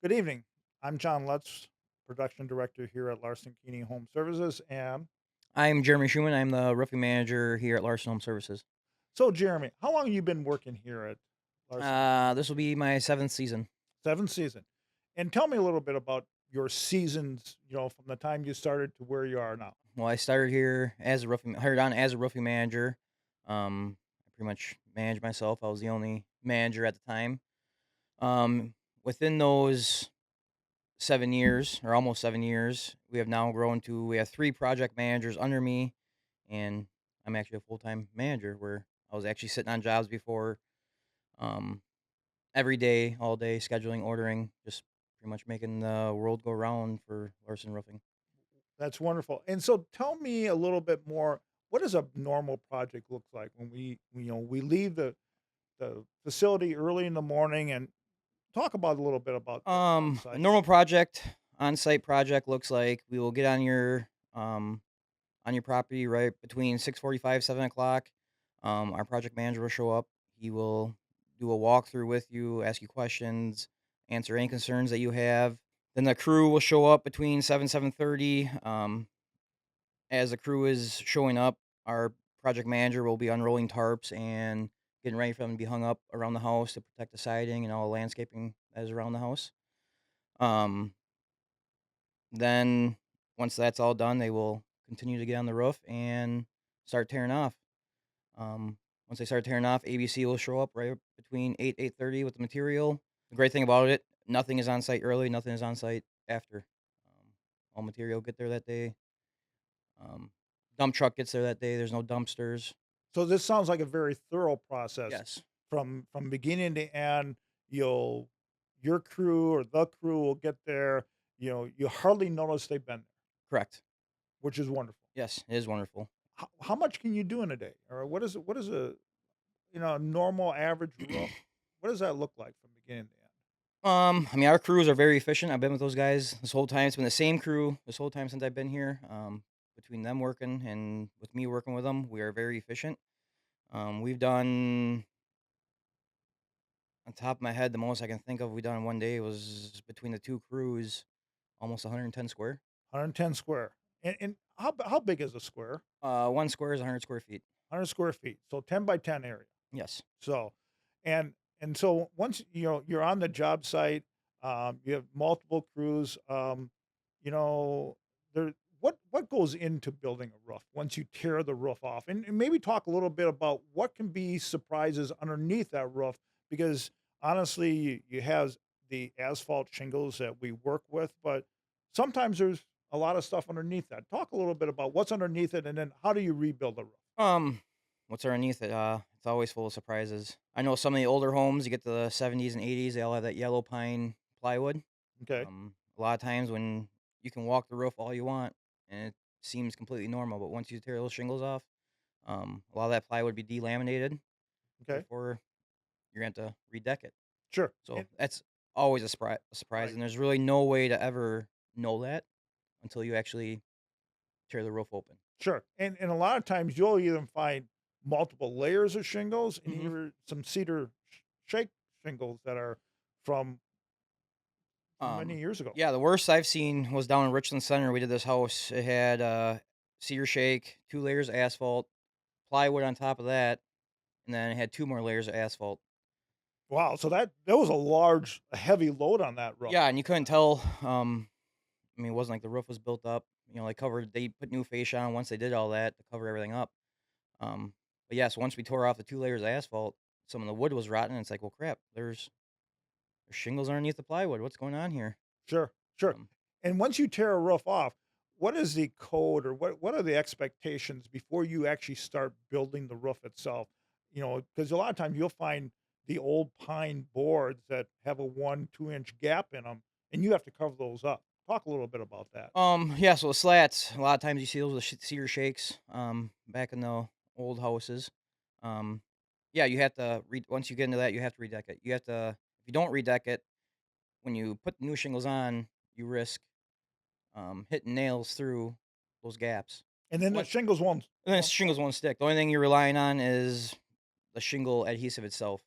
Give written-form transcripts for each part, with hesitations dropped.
Good evening. I'm John Lutz, production director here at Larson Keeney Home Services. And I'm Jeremy Schumann. I'm the roofing manager here at Larson Home Services. so, Jeremy, how long have you been working here at Larson Keeney? This will be my seventh season. Seventh season. And tell me a little bit about your seasons, from the time you started to where you are now. Well, I started here as a roofing, hired on as a roofing manager. I pretty much managed myself. I was the only manager at the time. Um, Within those 7 years, or almost 7 years, we have three project managers under me, and I'm actually a full time manager. Where I was actually sitting on jobs before. Um, every day, all day, scheduling, ordering, just pretty much making the world go round for Larson Roofing. That's wonderful. And so tell me a little bit more. What does a normal project look like when we leave the facility early in the morning, and talk about a little bit about the on A site. normal project, on-site project looks like we will get on your property right between 6:45, 7 o'clock. Our project manager will show up. He will do a walkthrough with you, ask you questions, answer any concerns that you have. Then the crew will show up between 7:30. As the crew is showing up, our project manager will be unrolling tarps and getting ready for them to be hung up around the house to protect the siding and all the landscaping that is around the house. Um, then once that's all done, they will continue to get on the roof and start tearing off. Once they start tearing off, ABC will show up right between 8:30 with the material. The great thing about it, nothing is on site early, nothing is on site after. All material get there that day. Um, Dump truck gets there that day. There's no dumpsters. So this sounds like a very thorough process Yes, from beginning to end. You'll your crew or the crew will get there. You hardly notice they've been there, correct. which is wonderful. Yes, it is wonderful. How much can you do in a day, or what is a a normal average roof? What does that look like from beginning to end? I mean, our crews are very efficient. I've been with those guys this whole time. It's been the same crew this whole time since I've been here. Between them working and with me working with them, we are very efficient. We've done, on top of my head, the most I can think of we done in one day was between the two crews, almost 110 square. 110 square, and how big is a square? One square is 100 square feet. 100 square feet, so 10 by 10 area. Yes. So, and so once you're on the job site, you have multiple crews. You know, there what goes into building a roof once you tear the roof off, and maybe talk a little bit about what can be surprises underneath that roof, because honestly, you have the asphalt shingles that we work with, but sometimes there's a lot of stuff underneath that. Talk a little bit about what's underneath it, and then how do you rebuild the roof? Um, what's underneath it? It's always full of surprises. I know some of the older homes, you get to the 70s and 80s, they all have that yellow pine plywood. Okay, A lot of times when you can walk the roof all you want and it seems completely normal, but once you tear those shingles off, a lot of that plywood be delaminated. okay, Therefore, you're going to have to redeck it. sure, So that's always a surprise, right. and there's really no way to ever know that until you actually tear the roof open. Sure, and a lot of times you'll even find multiple layers of shingles and hmm even some cedar shake shingles that are from many years ago. Yeah, the worst I've seen was down in Richland Center. We did this house. It had cedar shake, 2 layers of asphalt, plywood on top of that, and then it had two more layers of asphalt. Wow, so that was a heavy load on that roof. Yeah, and you couldn't tell. I mean, it wasn't like the roof was built up. They put new fascia on once they did all that to cover everything up. But yeah, so once we tore off the 2 layers of asphalt, some of the wood was rotten. And it's like, well, crap. There's shingles underneath the plywood. What's going on here? Sure, sure. Um, And once you tear a roof off, what is the code, or what are the expectations before you actually start building the roof itself? Because a lot of times you'll find the old pine boards that have a 1-2 inch gap in them, and you have to cover those up. Talk a little bit about that. yeah. So the slats. A lot of times you see those with cedar shakes. Back in the old houses. Um, yeah, you have to once you get into that, you have to redeck it. You have to. If you don't redeck it, when you put the new shingles on, you risk hitting nails through those gaps. And then the What? shingles And then won't stick. shingles won't stick. The only thing you're relying on is the shingle adhesive itself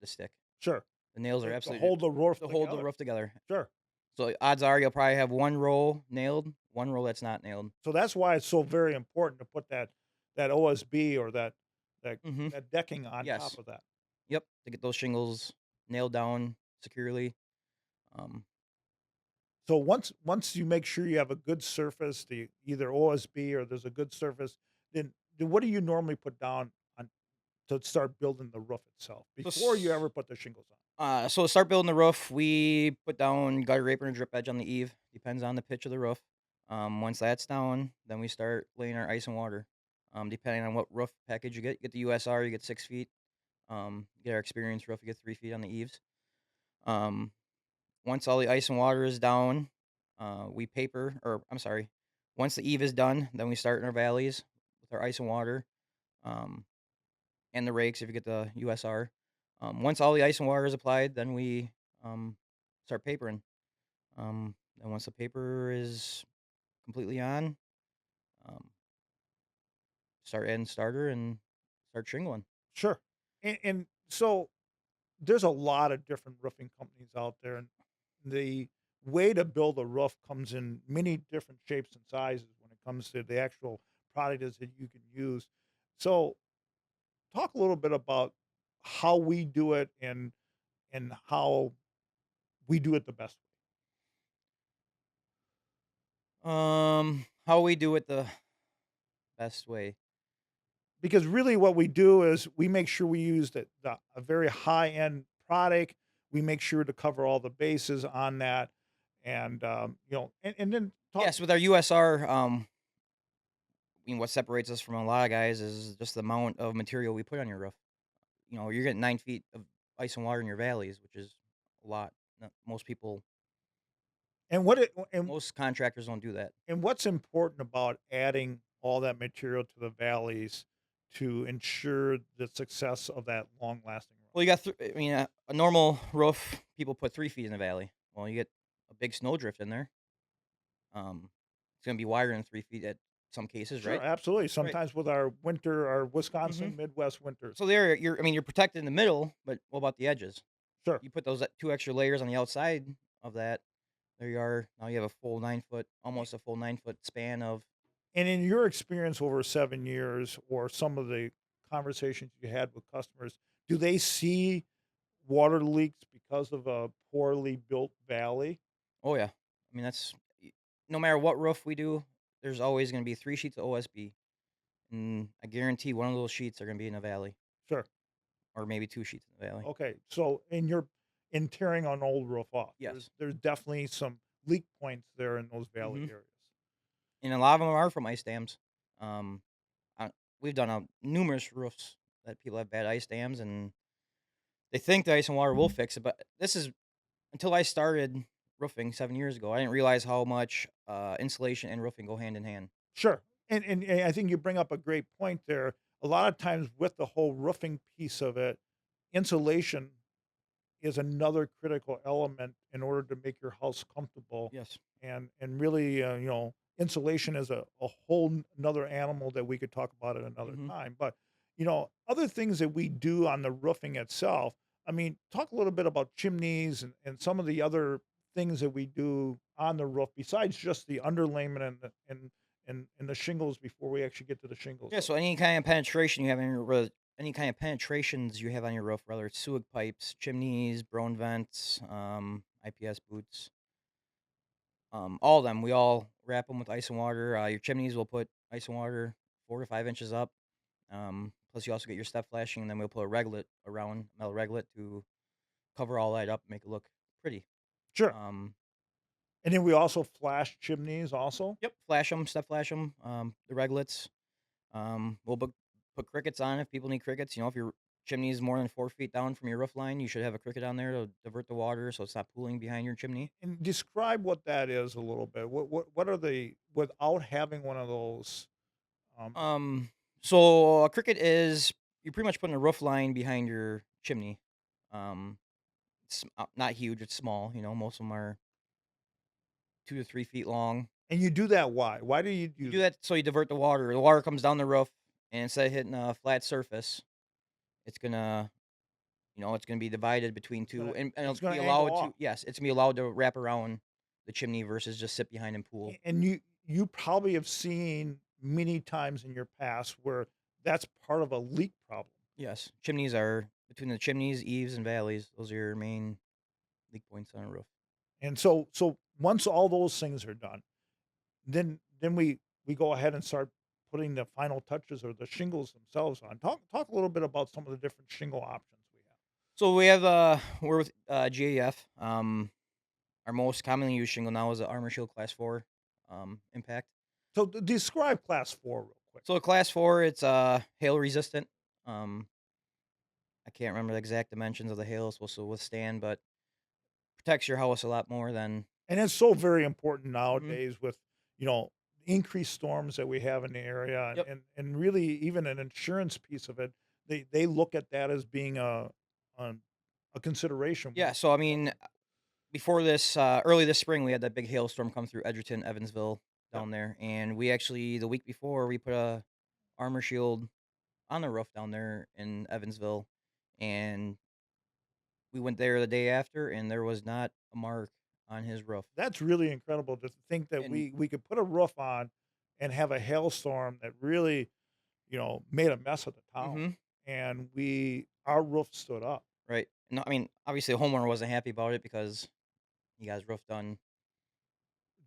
to stick. Sure. The nails are to absolutely hold the roof to hold the together. roof together. Sure. So odds are you'll probably have 1 row nailed, 1 row that's not nailed. So that's why it's so very important to put that OSB or that Mhm. that decking on top Yes. of that. Yep, to get those shingles nailed down securely. Um, So once you make sure you have a good surface, the either OSB or there's a good surface, then what do you normally put down on to start building the roof itself so before you s ever put the shingles on? so to start building the roof, we put down gutter apron and drip edge on the eave, depends on the pitch of the roof. Once that's down, then we start laying our ice and water. Depending on what roof package you get the USR, you get 6 feet. Get our experience roof, you get 3 feet on the eaves. Um, Once all the ice and water is down, we paper or I'm sorry, once the eave is done, then we start in our valleys with our ice and water, um, and the rakes if you get the USR. Once all the ice and water is applied, then we um, start papering. And once the paper is completely on, um, start adding starter and start shingling. Sure. And so there's a lot of different roofing companies out there, and the way to build a roof comes in many different shapes and sizes when it comes to the actual product is that you can use. So talk a little bit about how we do it and how we do it the best way. How we do it the best way? Because really what we do is we make sure we use the a very high end product. We make sure to cover all the bases on that. And and then talk. Yes, with our USR, what separates us from a lot of guys is just the amount of material we put on your roof. You're getting 9 feet of ice and water in your valleys, which is a lot. Most people, And what it most contractors don't do that. and what's important about adding all that material to the valleys to ensure the success of that long lasting run? Well, you got, a normal roof, people put 3 feet in the valley. Well, you get a big snowdrift in there. It's going to be wider than 3 feet at some cases, Sure, right? absolutely. Right. Sometimes with our hmm Wisconsin Midwest winters. So there, you're protected in the middle, but what about the edges? Sure. You put those 2 extra layers on the outside of that. There you are. Now you have a full 9 foot, almost a full 9 foot span of. And in your experience over 7 years or some of the conversations you had with customers, do they see water leaks because of a poorly built valley? Oh yeah, no matter what roof we do, there's always going to be 3 sheets of OSB, and I guarantee one of those sheets are going to be in a valley, Sure. or maybe 2 sheets in the valley. Okay. So in tearing an old roof off, Yes. there's definitely some leak points there in those valley hmm areas. And a lot of them are from ice dams. Um, we've done numerous roofs that people have bad ice dams, and they think the ice and water will fix it. But this is until I started roofing 7 years ago. I didn't realize how much insulation and roofing go hand in hand. Sure. And I think you bring up a great point there. A lot of times with the whole roofing piece of it, insulation is another critical element in order to make your house comfortable, Yes. and really, insulation is a whole another animal that we could talk about at another hmm time. But other things that we do on the roofing itself. I mean, talk a little bit about chimneys and some of the other things that we do on the roof besides just the underlayment and the shingles before we actually get to the shingles. Yeah, so any kind of penetration you have in your roof, any kind of penetrations you have on your roof, whether it's sewage pipes, chimneys, brown vents, IPS boots, all of them, we all wrap them with ice and water. Your chimneys will put ice and water 4 to 5 inches up. Plus, you also get your step flashing, and then we'll put a reglet around metal reglet to cover all that up, make it look pretty. Sure. Um, And then we also flash chimneys also. yep, flash them, step flash them, the reglets. We'll put crickets on if people need crickets. If your chimney is more than 4 feet down from your roof line, you should have a cricket on there to divert the water so it's not pooling behind your chimney. And describe what that is a little bit. What are the without having one of those, um Um, so a cricket is you're pretty much putting a roof line behind your chimney. Um, it's not huge; it's small. Most of them are 2 to 3 feet long. and you do that why? Why do you You do do that? that so you divert the water. The water comes down the roof, and instead of hitting a flat surface, it's gonna It's gonna be divided between 2, and It's it'll gonna be angle allowed to off. yes, it's gonna be allowed to wrap around the chimney versus just sit behind and pool. And you probably have seen many times in your past where that's part of a leak problem. Yes, chimneys are between the chimneys, eaves, and valleys, those are your main leak points on a roof. And so once all those things are done, then we go ahead and start putting the final touches or the shingles themselves on. Talk a little bit about some of the different shingle options we have. So we're with, GAF, our most commonly used shingle now is a Armor Shield Class 4, impact. So describe class 4 real quick. So a Class 4, it's, hail resistant, um, I can't remember the exact dimensions of the hail it's supposed to withstand, but protects your house a lot more than. And it's so very important Mhm. nowadays with, increased storms that we have in the area Yep. and really even an insurance piece of it. They look at that as being a, a consideration when Yeah, it so I comes mean, to. before this, early this spring, we had that big hailstorm come through Edgerton, Evansville, Yep. down there, and we actually the week before, we put a armor shield on the roof down there in Evansville, and we went there the day after, and there was not a mark on his roof. That's really incredible to think that And we could put a roof on and have a hailstorm that really, made a mess of the town, mhm, and we our roof stood up right. No, I mean, obviously, the homeowner wasn't happy about it because he got his roof done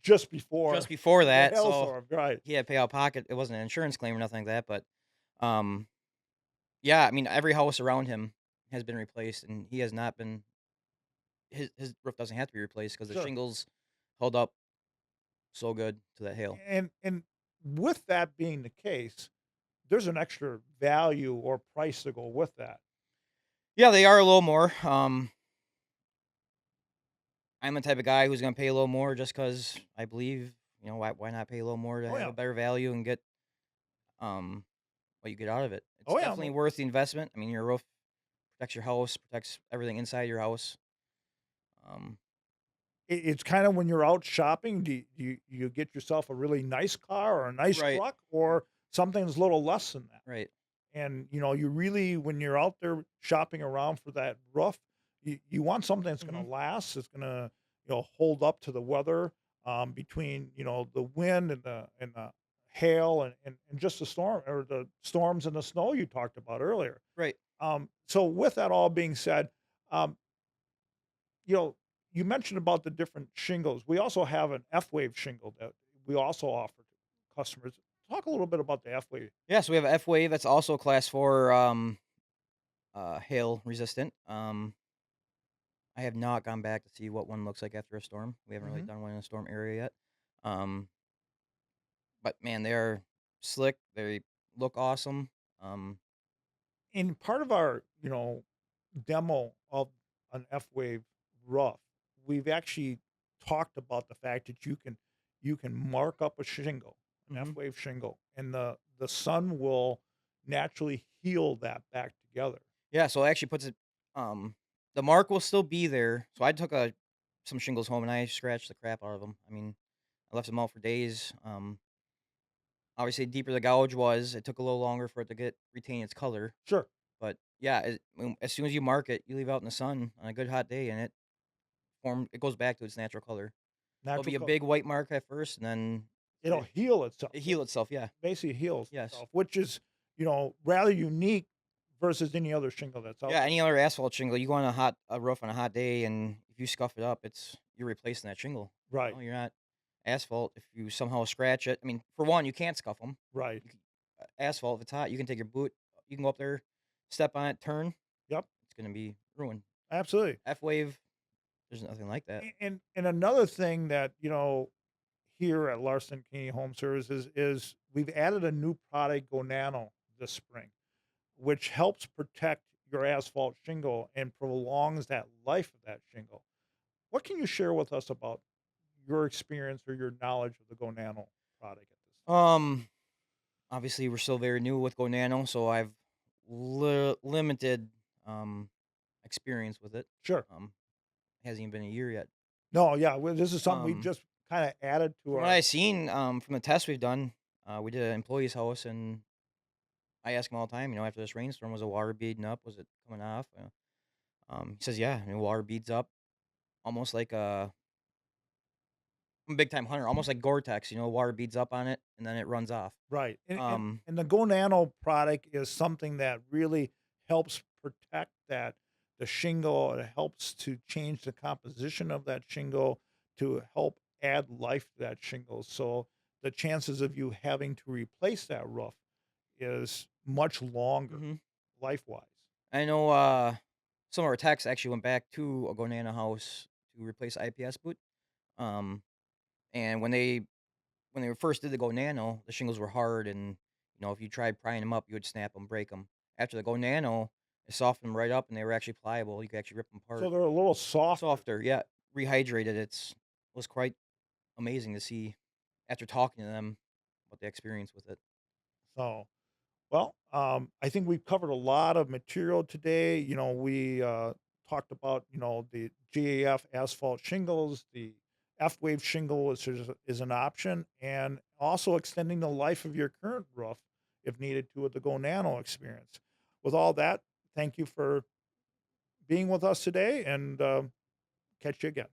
just just before before the that, so hailstorm, right? he had to pay out of pocket. It wasn't an insurance claim or nothing like that, but, um, yeah, I mean, every house around him has been replaced, and he has not been his roof doesn't have to be replaced because the Sure. shingles held up so good to that hail. And with that being the case, there's an extra value or price to go with that. Yeah, they are a little more. I'm the type of guy who's gonna pay a little more just because I believe, why not pay a little more to Oh, have yeah. a better value and get um what you get out of it. It's Oh, yeah, definitely worth the investment. I mean, your roof protects your house, protects everything inside your house. Um, it's kinda when you're out shopping, do you get yourself a really nice car or a nice right, truck or something that's a little less than that? right, And, you really when you're out there shopping around for that roof, you want something that's gonna hmm last, that's gonna, hold up to the weather, between, the wind and the hail and just the storm or the storms and the snow you talked about earlier. right. So with that all being said, um, you know, you mentioned about the different shingles. We also have an F-wave shingle that we also offer to customers. Talk a little bit about the F-wave. Yeah, so we have a F wave that's also class 4 hail resistant. I have not gone back to see what one looks like after a storm. We haven't really Mhm. done one in a storm area yet. Um, but man, they're slick. They look awesome. Um, In part of our, demo of an F-wave rough, we've actually talked about the fact that you can mark up a shingle, an mhm. F-wave shingle, and the sun will naturally heal that back together. Yeah, so it actually puts it. The mark will still be there. So I took some shingles home and I scratched the crap out of them. I mean, I left them out for days. Obviously, the deeper the gouge was, it took a little longer for it to get retain its color. Sure, But yeah, as soon as you mark it, you leave it out in the sun on a good hot day, and it goes back to its natural color. There'll natural be a color. big white mark at first, and then It'll it heal itself. it heal itself. Yeah. Basically heals Yes. itself, which is, rather unique versus any other shingle that's out Yeah. there. Any other asphalt shingle, you go on a roof on a hot day, and if you scuff it up, you're replacing that shingle. Right, You're not asphalt. If you somehow scratch it, I mean, for one, you can't scuff them. right. Asphalt, if it's hot, you can take your boot, you can go up there, step on it, turn. Yep, It's gonna be ruined. absolutely. F wave, there's nothing like that. And another thing that, here at Larson County Home Services is we've added a new product, Go Nano, this spring, which helps protect your asphalt shingle and prolongs that life of that shingle. What can you share with us about your experience or your knowledge of the Go Nano product at this time? Um, Obviously, we're still very new with Go Nano, so I've limited experience with it. Sure. Um, hasn't even been a year yet. No, yeah, well, this is something we Um, just kinda added to from what our. I've seen, from the tests we've done, we did an employee's house, and I ask them all the time, after this rainstorm, was the water beading up? Was it coming off? He says, "Yeah, and water beads up almost like a I'm a big time hunter, almost like Gore-Tex, water beads up on it and then it runs off." Right, and and Um, and the Go Nano product is something that really helps protect the shingle. It helps to change the composition of that shingle to help add life to that shingle, so the chances of you having to replace that roof is much longer mhm. life-wise. I know, some of our techs actually went back to a Gonana house to replace IPS boot, um, and when they first did the Go Nano, the shingles were hard and, if you tried prying them up, you would snap them, break them. After the Go Nano, it softened them right up and they were actually pliable. You could actually rip them So apart. they're a little softer. Softer, yeah, rehydrated. Was quite amazing to see after talking to them what they experienced with it. So, well, I think we've covered a lot of material today. We talked about the GAF asphalt shingles, the F wave shingle, is an option, and also extending the life of your current roof if needed to with the Go Nano experience. With all that, thank you for being with us today, and catch you again.